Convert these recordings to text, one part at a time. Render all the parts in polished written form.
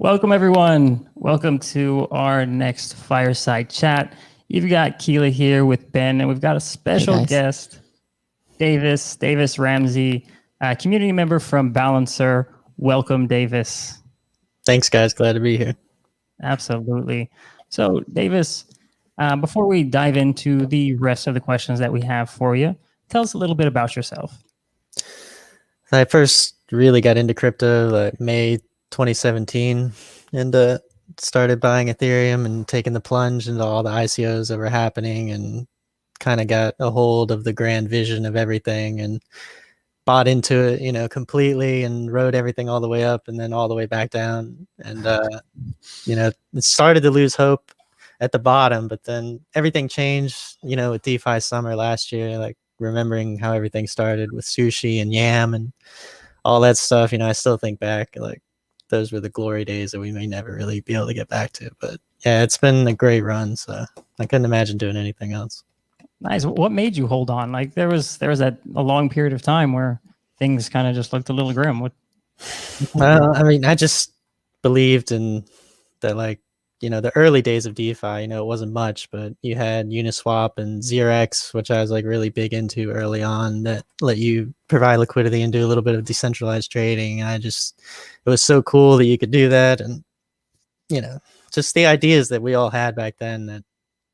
Welcome, everyone. Welcome to our next Fireside chat. You've got Kila here with Ben, and we've got a special guest, Davis Ramsey, a community member from Balancer. Welcome, Davis. Thanks, guys. Glad to be here. Absolutely. So, Davis, before we dive into the rest of the questions that we have for you, tell us a little bit about yourself. I first really got into crypto like May 2017 and started buying Ethereum and taking the plunge into all the ICOs that were happening and kind of got a hold of the grand vision of everything and bought into it, completely and rode everything all the way up and then all the way back down. And, it started to lose hope at the bottom, but then everything changed, with DeFi summer last year, like remembering how everything started with sushi and yam and all that stuff. I still think back, like those were the glory days that we may never really be able to get back to. But yeah, it's been a great run, so I couldn't imagine doing anything else. Nice. What made you hold on? Like there was a long period of time where things kind of just looked a little grim. I just believed in that, like, the early days of DeFi, it wasn't much, but you had Uniswap and ZeroX, which I was like really big into early on, that let you provide liquidity and do a little bit of decentralized trading. And it was so cool that you could do that. And, just the ideas that we all had back then that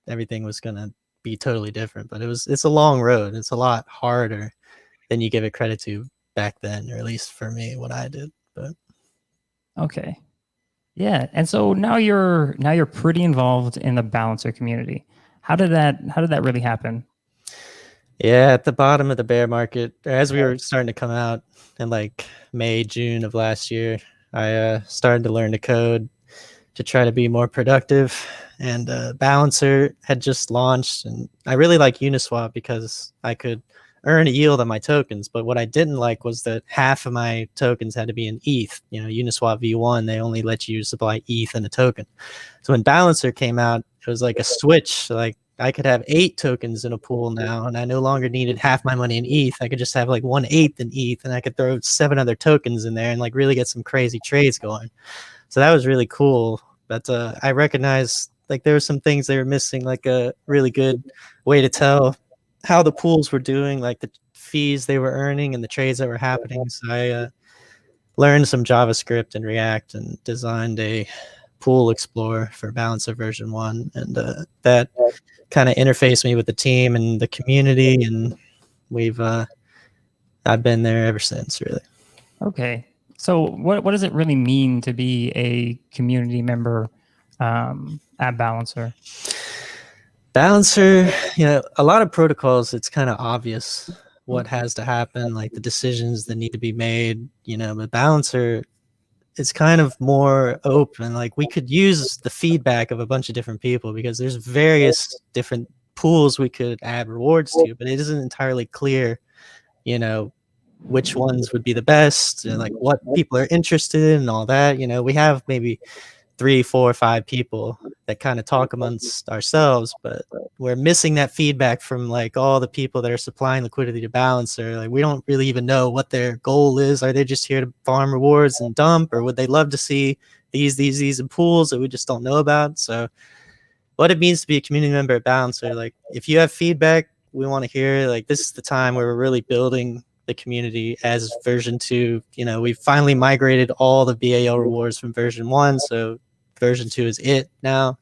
everything was going to be totally different. But it's a long road. It's a lot harder than you give it credit to back then, or at least for me, what I did. But okay. Yeah, and so now you're pretty involved in the Balancer community. How did that really happen? Yeah, at the bottom of the bear market, as we were starting to come out in like May, June of last year, I started to learn to code to try to be more productive. And Balancer had just launched, and I really like Uniswap because I could earn a yield on my tokens. But what I didn't like was that half of my tokens had to be in ETH. Uniswap V1, they only let you supply ETH in a token. So when Balancer came out, it was like a switch. Like I could have 8 tokens in a pool now, and I no longer needed half my money in ETH. I could just have like 1/8 in ETH, and I could throw 7 other tokens in there and like really get some crazy trades going. So that was really cool. But I recognized like there were some things they were missing, like a really good way to tell how the pools were doing, like the fees they were earning and the trades that were happening. So I learned some JavaScript and React and designed a pool explorer for Balancer version 1, and that kind of interfaced me with the team and the community, and I've been there ever since, really. Okay, so what does it really mean to be a community member at Balancer? Balancer, a lot of protocols, it's kind of obvious what has to happen, like the decisions that need to be made, but Balancer, it's kind of more open. Like we could use the feedback of a bunch of different people because there's various different pools we could add rewards to, but it isn't entirely clear, which ones would be the best and like what people are interested in and all that. We have maybe 3, 4, 5 people that kind of talk amongst ourselves, but we're missing that feedback from like all the people that are supplying liquidity to Balancer. Like we don't really even know what their goal is. Are they just here to farm rewards and dump, or would they love to see these in pools that we just don't know about? So what it means to be a community member at Balancer, like if you have feedback, we want to hear. Like this is the time where we're really building the community as version 2. We've finally migrated all the BAL rewards from version 1, so version 2 is it now.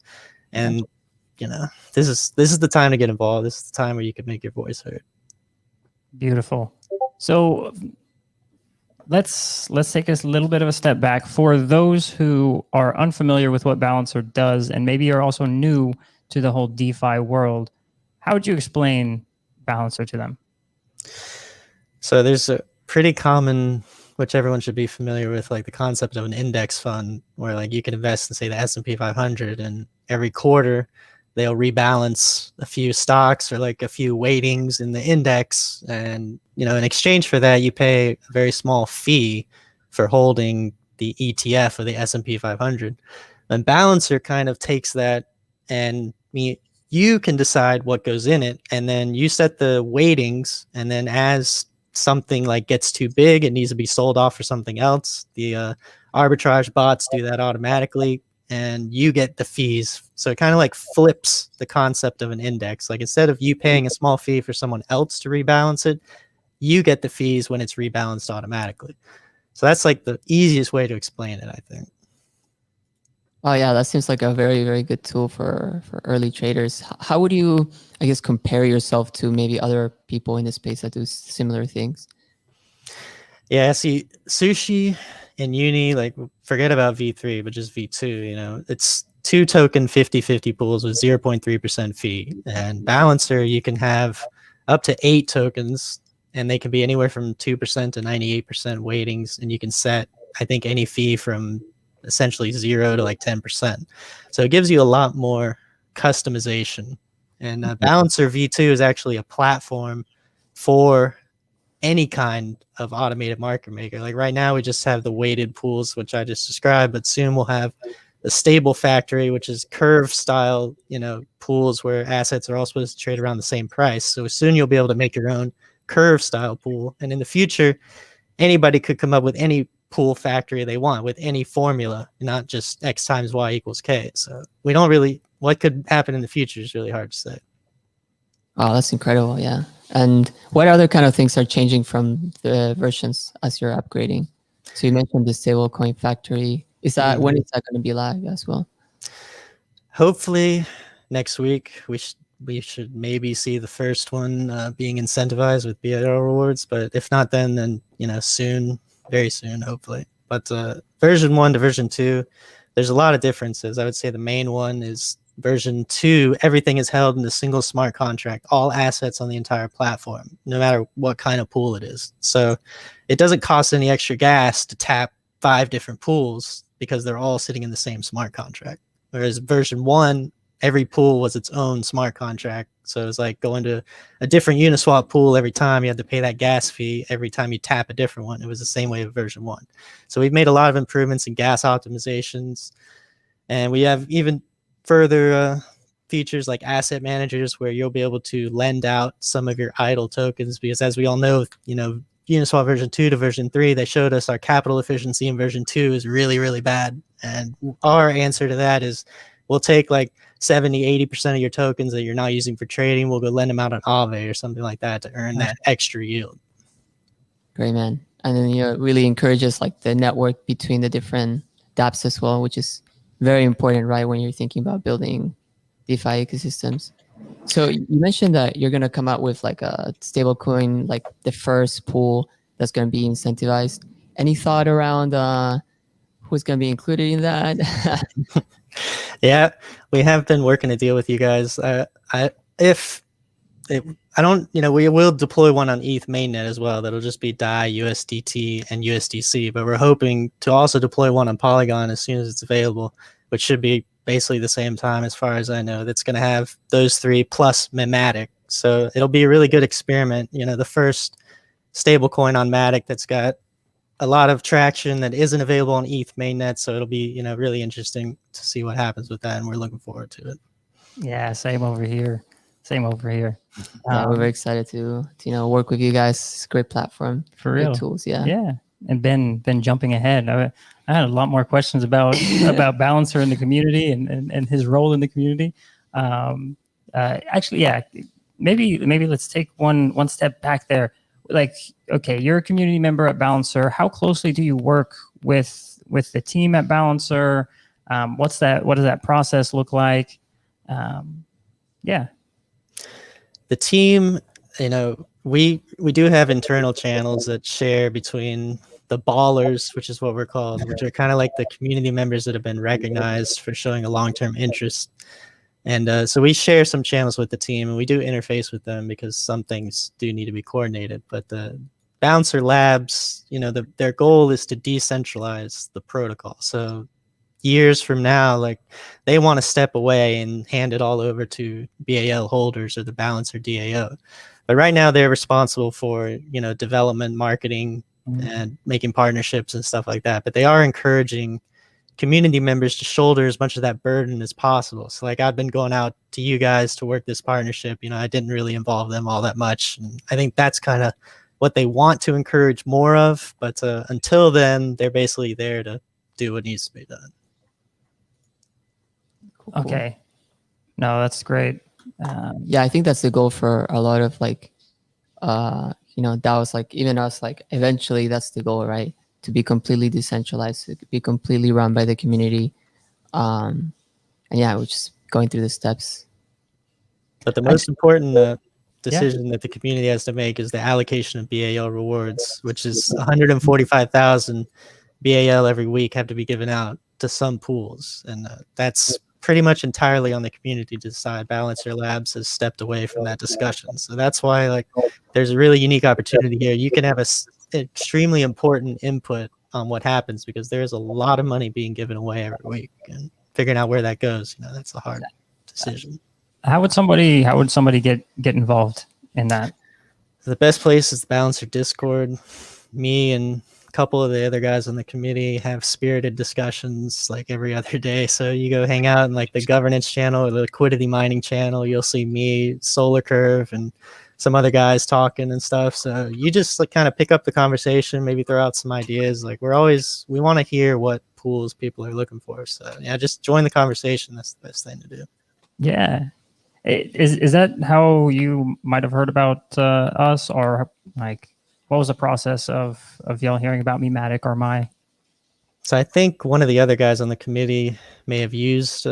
And this is the time to get involved. This is the time where you can make your voice heard. Beautiful. So let's take a little bit of a step back for those who are unfamiliar with what Balancer does and maybe are also new to the whole DeFi world. How would you explain Balancer to them? So there's a pretty common, which everyone should be familiar with, like the concept of an index fund, where like you can invest in, say, the S&P 500, and every quarter they'll rebalance a few stocks or like a few weightings in the index, and in exchange for that you pay a very small fee for holding the ETF of the S&P 500. And Balancer kind of takes that, and you can decide what goes in it, and then you set the weightings, and then as something like gets too big, it needs to be sold off for something else, the arbitrage bots do that automatically, and you get the fees. So it kind of like flips the concept of an index. Like instead of you paying a small fee for someone else to rebalance it, you get the fees when it's rebalanced automatically. So that's like the easiest way to explain it, I think. Oh yeah, that seems like a very, very good tool for early traders. How would you, I guess, compare yourself to maybe other people in the space that do similar things? Yeah, see, Sushi and Uni, like forget about V3, but just V2, you know, it's 2 token 50-50 pools with 0.3% fee. And Balancer, you can have up to 8 tokens, and they can be anywhere from 2% to 98% weightings, and you can set, I think, any fee from essentially 0 to like 10%. So it gives you a lot more customization. And Balancer V2 is actually a platform for any kind of automated market maker. Like right now, we just have the weighted pools, which I just described, but soon we'll have the stable factory, which is curve style, you know, pools where assets are all supposed to trade around the same price. So soon you'll be able to make your own curve style pool. And in the future, anybody could come up with any pool factory they want with any formula, not just X times Y equals K. So we don't really, what could happen in the future is really hard to say. Oh, that's incredible. Yeah. And what other kind of things are changing from the versions as you're upgrading? So you mentioned the stablecoin factory. Is that when is that going to be live as well? Hopefully next week we should maybe see the first one being incentivized with BIO rewards, but if not then you know, soon, very soon, hopefully. But version 1 to version 2, there's a lot of differences. I would say the main one is version 2, everything is held in a single smart contract, all assets on the entire platform, no matter what kind of pool it is. So it doesn't cost any extra gas to tap 5 different pools because they're all sitting in the same smart contract. Whereas version 1, every pool was its own smart contract. So it was like going to a different Uniswap pool every time. You had to pay that gas fee every time you tap a different one. It was the same way with version 1. So we've made a lot of improvements in gas optimizations. And we have even further features like asset managers where you'll be able to lend out some of your idle tokens, because as we all know, you know, Uniswap version 2 to version 3, they showed us our capital efficiency in version 2 is really, really bad. And our answer to that is we'll take like 70-80% of your tokens that you're not using for trading, we'll go lend them out on Aave or something like that to earn that extra yield. Great, man. And then it really encourages like the network between the different dApps as well, which is very important, right, when you're thinking about building DeFi ecosystems. So you mentioned that you're going to come out with like a stablecoin, like the first pool that's going to be incentivized. Any thought around who's going to be included in that? Yeah, we have been working a deal with you guys. I don't, you know, we will deploy one on ETH mainnet as well. That'll just be DAI, USDT, and USDC. But we're hoping to also deploy one on Polygon as soon as it's available, which should be basically the same time as far as I know. That's going to have those 3 plus Matic. So it'll be a really good experiment. You know, the first stablecoin on Matic that's got a lot of traction that isn't available on ETH mainnet. So it'll be, you know, really interesting to see what happens with that. And we're looking forward to it. Yeah, same over here. Same over here. Yeah, we're very excited to you know, work with you guys. It's a great platform. For real. Great tools, yeah. Yeah. And Ben jumping ahead. I had a lot more questions about Balancer in the community and his role in the community. Actually, yeah, maybe let's take one step back there. Like, okay, you're a community member at Balancer. How closely do you work with the team at Balancer? What does that process look like? Yeah. The team, you know, we do have internal channels that share between the ballers, which is what we're called, which are kind of like the community members that have been recognized for showing a long-term interest. And so we share some channels with the team, and we do interface with them because some things do need to be coordinated. But the Balancer Labs, you know, their goal is to decentralize the protocol. So years from now, like, they want to step away and hand it all over to BAL holders or the Balancer DAO. But right now they're responsible for, you know, development, marketing, and making partnerships and stuff like that. But they are encouraging community members to shoulder as much of that burden as possible. So like, I've been going out to you guys to work this partnership. You know, I didn't really involve them all that much. And I think that's kind of what they want to encourage more of. But until then, they're basically there to do what needs to be done. Cool. Okay. No, that's great. Yeah, I think that's the goal for a lot of like, DAOs, like even us, like eventually that's the goal, right? To be completely decentralized, to be completely run by the community. And yeah, we're just going through the steps. But the most important decision that the community has to make is the allocation of BAL rewards, which is 145,000 BAL every week have to be given out to some pools. And that's pretty much entirely on the community to decide. Balancer Labs has stepped away from that discussion. So that's why like there's a really unique opportunity here. You can have extremely important input on what happens because there's a lot of money being given away every week, and figuring out where that goes, that's a hard decision. How would somebody get involved in that? The best place is the Balancer Discord. Me and a couple of the other guys on the committee have spirited discussions like every other day. So you go hang out in like the governance channel or the liquidity mining channel. You'll see me, Solar Curve, and some other guys talking and stuff. So you just like kind of pick up the conversation, maybe throw out some ideas. Like we want to hear what pools people are looking for. So yeah, just join the conversation. That's the best thing to do. Yeah. Is that how you might have heard about us, or like what was the process of y'all hearing about Mematic or my? So I think one of the other guys on the committee may have used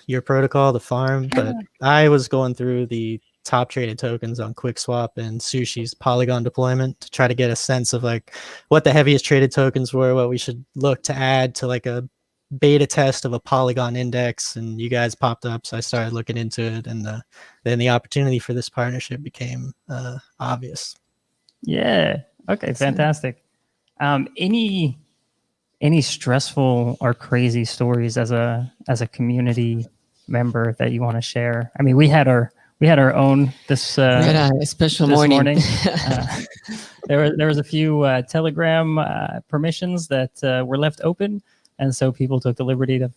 your protocol, the farm, but I was going through the top traded tokens on QuickSwap and Sushi's Polygon deployment to try to get a sense of like what the heaviest traded tokens were, what we should look to add to like a beta test of a Polygon index, and you guys popped up, so I started looking into it, and then the opportunity for this partnership became obvious. Yeah. Okay. Fantastic. Any stressful or crazy stories as a community member that you want to share? I mean, we had our own this. We had a special this morning. There was a few Telegram permissions that were left open. And so people took the liberty of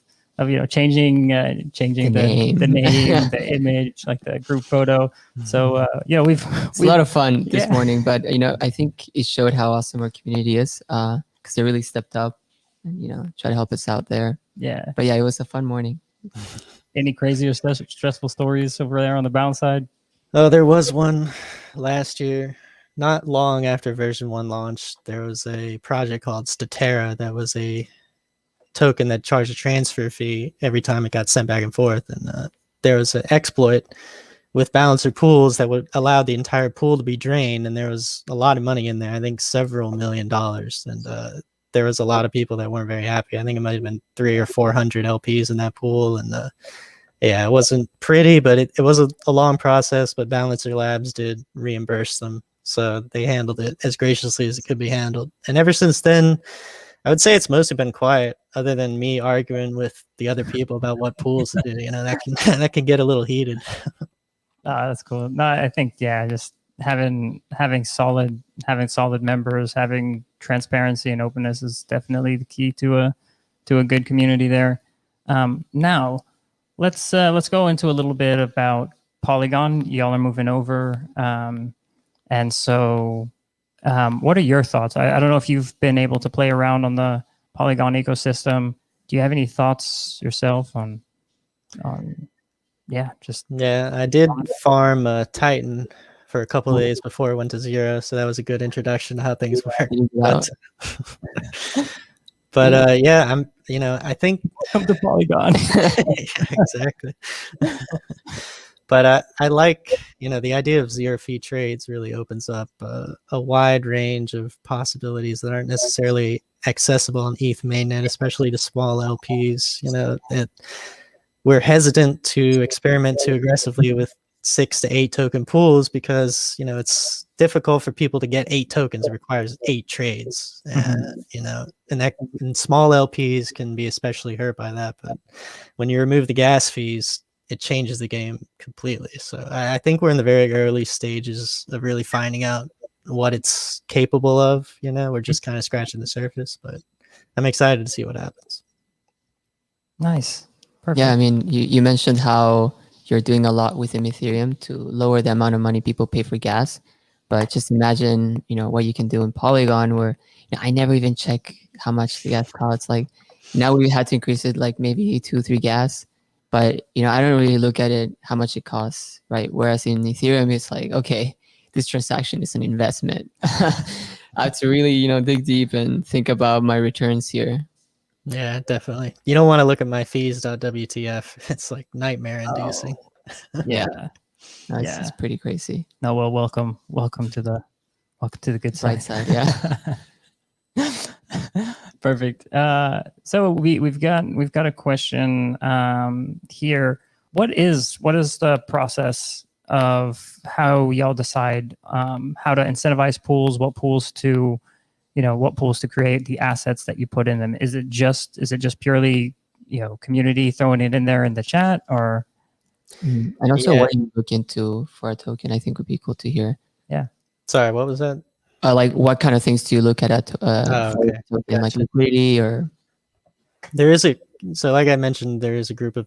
changing the name, the image, like the group photo. So we've a lot of fun this morning, but I think it showed how awesome our community is because they really stepped up and try to help us out there. Yeah. But yeah, it was a fun morning. Any crazy or stressful stories over there on the bounce side? Oh, there was one last year. Not long after version 1 launched, there was a project called Statera that was a token that charged a transfer fee every time it got sent back and forth, and there was an exploit with balancer pools that would allow the entire pool to be drained, and there was a lot of money in there. I think several $1 million, and there was a lot of people that weren't very happy. I think it might have been 300 or 400 LPs in that pool, and yeah, it wasn't pretty, but it was a long process. But Balancer Labs did reimburse them, so they handled it as graciously as it could be handled. And ever since then, I would say it's mostly been quiet, other than me arguing with the other people about what pools to do. That can get a little heated. That's cool. No, I think just having solid members, having transparency and openness is definitely the key to a good community there. Now, let's go into a little bit about Polygon. Y'all are moving over, and so. What are your thoughts? I don't know if you've been able to play around on the Polygon ecosystem. Do you have any thoughts yourself on I did farm Titan for a couple of days before it went to 0, so that was a good introduction to how things work. But I think come to Polygon. Exactly. But I like, the idea of 0 fee trades really opens up a wide range of possibilities that aren't necessarily accessible on ETH mainnet, especially to small LPs. We're hesitant to experiment too aggressively with 6 to 8 token pools because, it's difficult for people to get 8 tokens. It requires 8 trades, and small LPs can be especially hurt by that. But when you remove the gas fees, it changes the game completely. So I think we're in the very early stages of really finding out what it's capable of. We're just kind of scratching the surface, but I'm excited to see what happens. Nice. Perfect. Yeah, I mean, you mentioned how you're doing a lot within Ethereum to lower the amount of money people pay for gas. But just imagine, what you can do in Polygon where I never even check how much the gas costs. Like Now we had to increase it like maybe 2-3 gas, but I don't really look at it how much it costs, right? Whereas in Ethereum, it's like, okay, this transaction is an investment. I have to really dig deep and think about my returns here. Yeah, definitely. You don't want to look at my fees.wtf. It's like nightmare inducing. Yeah, no, Yeah. it's pretty crazy. No, well, welcome to the good Bright side. side, yeah. Perfect. So we've got a question here. What is the process of how y'all decide how to incentivize pools? What pools to create, the assets that you put in them? Is it just purely community throwing it in there in the chat, or? And also, Yeah. what you look into for a token, I think would be cool to hear. Yeah. Sorry, what was that? Like, what kind of things do you look at for Okay. a token, like Gotcha. liquidity or? So like I mentioned, there is a group of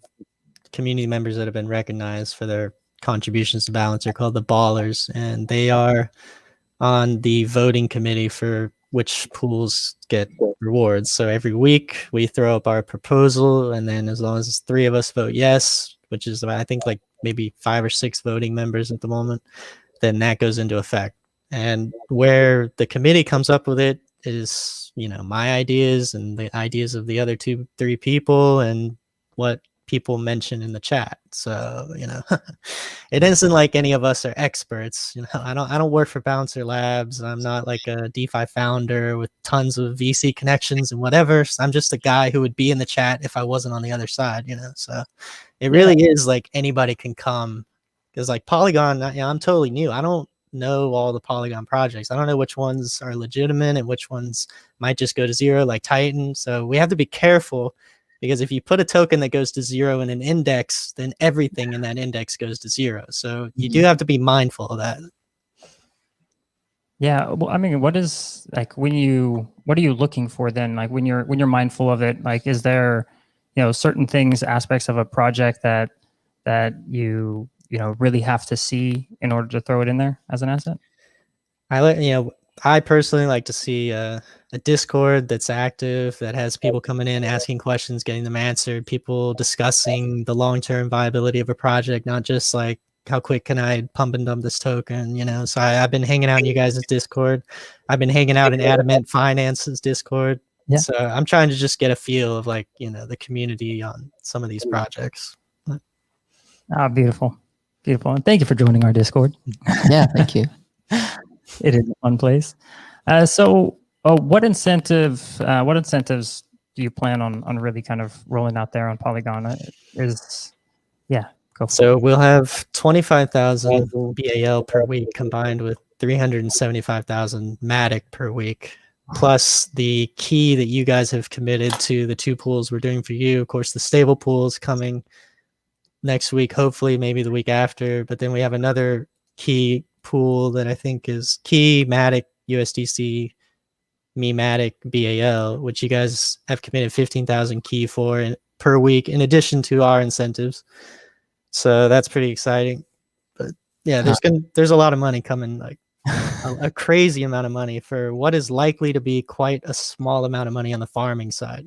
community members that have been recognized for their contributions to Balancer called the Ballers, and they are on the voting committee for which pools get rewards. So every week we throw up our proposal, and then as long as 3 of us vote yes, which is I think like maybe 5 or 6 voting members at the moment, then that goes into effect. And where the committee comes up with it is, my ideas and the ideas of the other 2-3 people and what people mention in the chat. So, it isn't like any of us are experts. I don't work for Balancer Labs. I'm not like a DeFi founder with tons of VC connections and whatever. I'm just a guy who would be in the chat if I wasn't on the other side, So it really is like anybody can come, because like Polygon, I'm totally new. I don't know all the Polygon projects. I don't know which ones are legitimate and which ones might just go to zero, like Titan. So we have to be careful, because if you put a token that goes to zero in an index, then everything in that index goes to zero. So you do have to be mindful of that. Yeah, well, I mean, what is like what are you looking for then? Like when you're mindful of it, like is there, certain things, aspects of a project that you really have to see in order to throw it in there as an asset? I personally like to see a Discord that's active, that has people coming in, asking questions, getting them answered, people discussing the long-term viability of a project, not just like, how quick can I pump and dump this token, So I've been hanging out in you guys' Discord. I've been hanging out in Adamant Finance's Discord. Yeah. So I'm trying to just get a feel of like, the community on some of these projects. Ah, beautiful. Beautiful. And thank you for joining our Discord. Yeah, thank you. It is a fun place. So what incentives do you plan on really kind of rolling out there on Polygon? So we'll have 25,000 BAL per week combined with 375,000 Matic per week, plus the key that you guys have committed to the 2 pools we're doing for you. Of course, the stable pool is coming next week, hopefully maybe the week after. But then we have another key pool that I think is key, Matic, USDC, me, Matic, BAL, which you guys have committed 15,000 key for per week, in addition to our incentives. So that's pretty exciting. But yeah, there's a lot of money coming, like a crazy amount of money for what is likely to be quite a small amount of money on the farming side.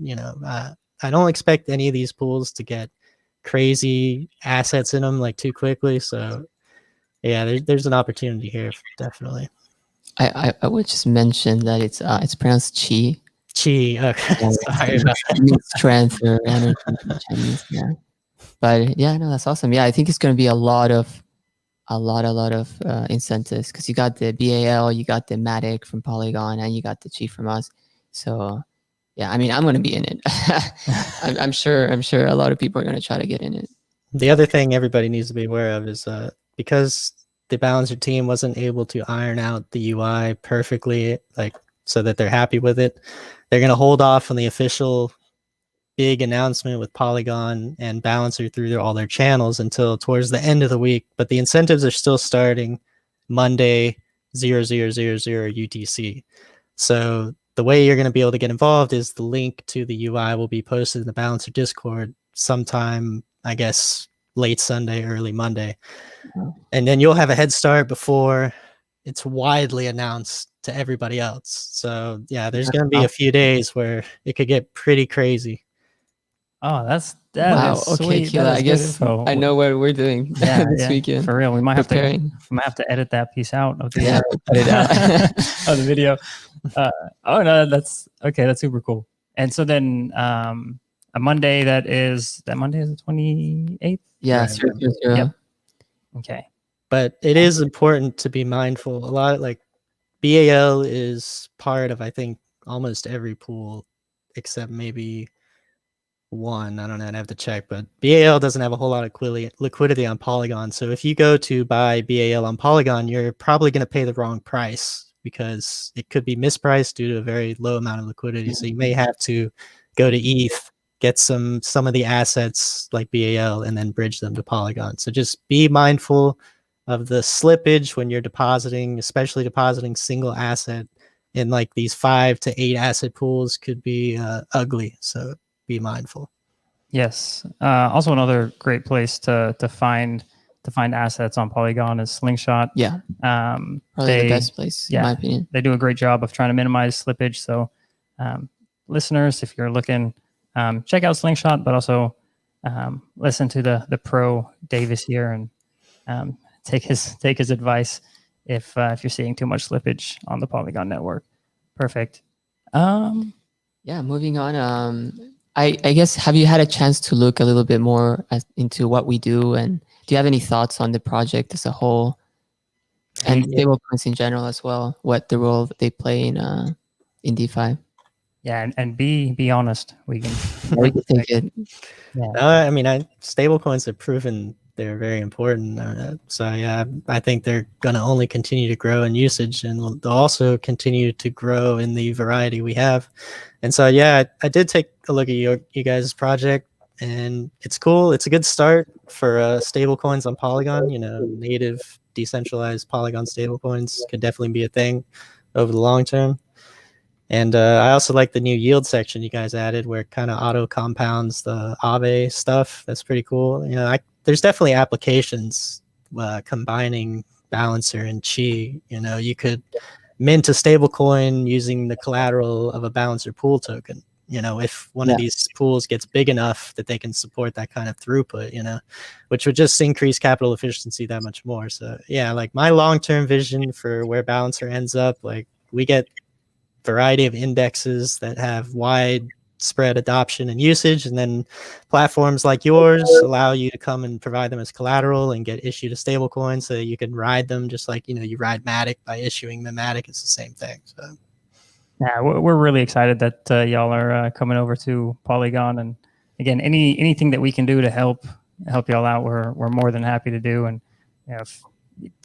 I don't expect any of these pools to get crazy assets in them like too quickly. So yeah, there's an opportunity here, definitely. I would just mention that it's pronounced Qi. Qi. Okay. Yeah, Sorry about that. Strength or energy in Chinese. Yeah. But yeah, no, that's awesome. Yeah, I think it's going to be a lot of incentives, because you got the BAL, you got the Matic from Polygon, and you got the Qi from us. So yeah, I mean, I'm going to be in it. I'm sure a lot of people are going to try to get in it. The other thing everybody needs to be aware of is because the Balancer team wasn't able to iron out the UI perfectly, like so that they're happy with it, they're going to hold off on the official big announcement with Polygon and Balancer through all their channels until towards the end of the week. But the incentives are still starting Monday 0000 UTC. So the way you're going to be able to get involved is the link to the UI will be posted in the Balancer Discord sometime, I guess, late Sunday, early Monday. And then you'll have a head start before it's widely announced to everybody else. So yeah, there's That's going to be a awesome. few days where it could get pretty crazy. Oh, that Wow. is Okay, sweet. That Kila. is I good guess info. I know what we're doing Yeah, this yeah, weekend. for real. We might Preparing. have to edit that piece out of the Yeah, cut it out. of the video. Oh no, that's okay. That's super cool. And so then a Monday that Monday is the 28th. Yeah, Right. 000. Yep. Okay. But it is important to be mindful. A lot like BAL is part of, I think, almost every pool except maybe one. I don't know. I'd have to check, but BAL doesn't have a whole lot of liquidity on Polygon. So if you go to buy BAL on Polygon, you're probably going to pay the wrong price because it could be mispriced due to a very low amount of liquidity. So you may have to go to ETH, get some of the assets like BAL, and then bridge them to Polygon. So just be mindful of the slippage when you're depositing, especially depositing single asset in like these 5 to 8 asset pools could be ugly. So be mindful. Yes. Also, another great place to find assets on Polygon is Slingshot. Yeah, Probably probably the best place in my opinion. They do a great job of trying to minimize slippage. So, listeners, if you're looking, check out Slingshot, but also listen to the pro Davis here and take his advice if you're seeing too much slippage on the Polygon network. Perfect. Yeah, moving on. I guess, have you had a chance to look a little bit more into what we do, and do you have any thoughts on the project as a whole, and stablecoins in general as well? What the role they play in DeFi? Yeah, and be honest. We can We can take it. No, I mean, stablecoins have proven they're very important. So yeah, I think they're going to only continue to grow in usage, and they'll also continue to grow in the variety we have. And so yeah, I did take a look at you guys' project, and it's cool. It's a good start for stablecoins on Polygon. You know, native decentralized Polygon stablecoins could definitely be a thing over the long term. And I also like the new yield section you guys added, where it kind of auto compounds the Aave stuff. That's pretty cool. You know, there's definitely applications combining Balancer and Qi. You know, you could mint a stablecoin using the collateral of a Balancer pool token. You know, if one of these pools gets big enough that they can support that kind of throughput, you know, which would just increase capital efficiency that much more. So yeah, like my long-term vision for where Balancer ends up, like we get variety of indexes that have widespread adoption and usage, and then platforms like yours allow you to come and provide them as collateral and get issued a stable coin so that you can ride them just like, you know, you ride Matic by issuing the Matic. It's the same thing. So yeah, we're really excited that y'all are coming over to Polygon, and again, anything that we can do to help y'all out, we're more than happy to do. And you know, if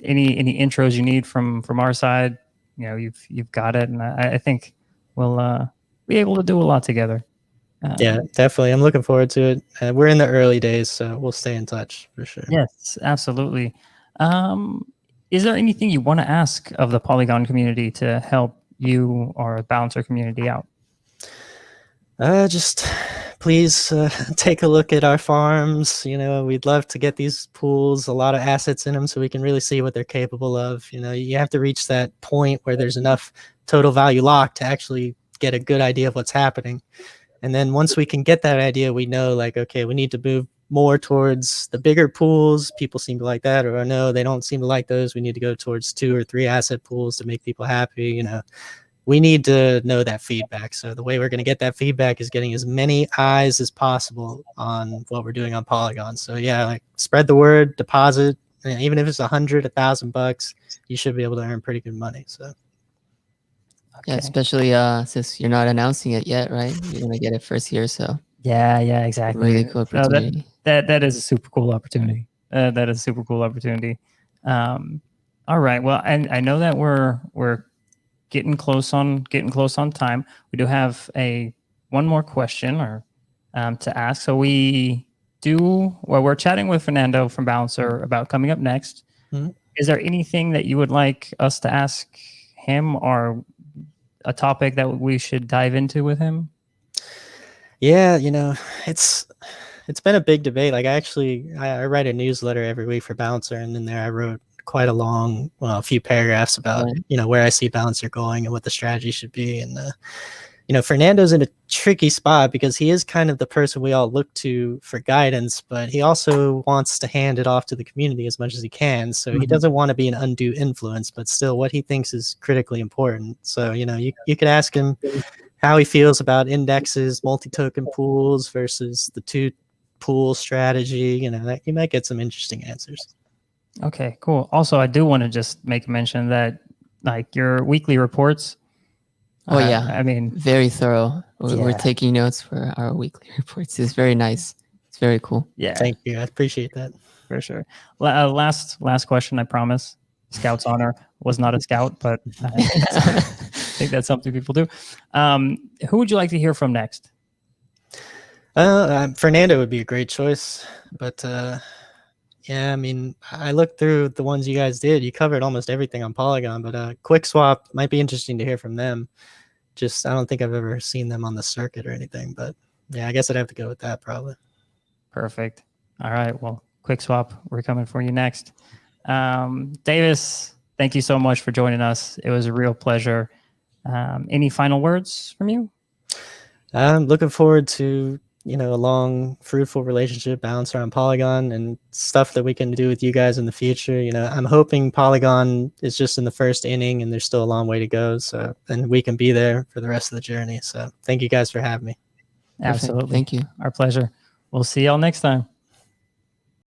any intros you need from our side, you know, you've got it, and I think we'll be able to do a lot together. Yeah, definitely. I'm looking forward to it. We're in the early days, so we'll stay in touch for sure. Yes, absolutely. Is there anything you want to ask of the Polygon community to help you or Balancer community out? Just please take a look at our farms. You know, we'd love to get these pools, a lot of assets in them, so we can really see what they're capable of. You know, you have to reach that point where there's enough total value locked to actually get a good idea of what's happening. And then once we can get that idea, we know like, okay, we need to move more towards the bigger pools. People seem to like that, or no, they don't seem to like those. We need to go towards 2 or 3 asset pools to make people happy. You know, we need to know that feedback. So the way we're going to get that feedback is getting as many eyes as possible on what we're doing on Polygon. So yeah, like spread the word, deposit, even if it's $100, $1,000, you should be able to earn pretty good money. So. Yeah, especially since you're not announcing it yet, right? You're gonna get it first year, so yeah, exactly. Really cool opportunity. That is a super cool opportunity. That is a super cool opportunity. All right. Well, and I know that we're getting close on time. We do have one more question or to ask. So we're chatting with Fernando from Balancer about coming up next. Mm-hmm. Is there anything that you would like us to ask him, or a topic that we should dive into with him? Yeah, you know, it's been a big debate. Like I write a newsletter every week for Balancer, and in there I wrote quite a long, well, a few paragraphs about Right. you know where I see Balancer going and what the strategy should be. And you know, Fernando's in a tricky spot because he is kind of the person we all look to for guidance, but he also wants to hand it off to the community as much as he can. So he doesn't want to be an undue influence, but still what he thinks is critically important. So, you know, you could ask him how he feels about indexes, multi-token pools versus the two pool strategy. You know, that you might get some interesting answers. Okay, cool. Also, I do want to just make a mention that like your weekly reports. Oh yeah, I mean, very thorough. We're Yeah. taking notes for our weekly reports. It's very nice. It's very cool. yeah, Thank you. I appreciate that. for sure. Last question, I promise. Scout's honor was not a scout, but I think that's something people do. Who would you like to hear from next? Fernando would be a great choice, but yeah, I mean, I looked through the ones you guys did. You covered almost everything on Polygon, but QuickSwap might be interesting to hear from them. Just I don't think I've ever seen them on the circuit or anything, but yeah, I guess I'd have to go with that probably. Perfect. All right. Well, QuickSwap, we're coming for you next. Davis, thank you so much for joining us. It was a real pleasure. Any final words from you? I'm looking forward to, you know, a long, fruitful relationship, Balancer on Polygon, and stuff that we can do with you guys in the future. You know, I'm hoping Polygon is just in the first inning and there's still a long way to go. So, and we can be there for the rest of the journey. So thank you guys for having me. Perfect. Absolutely. Thank you. Our pleasure. We'll see y'all next time.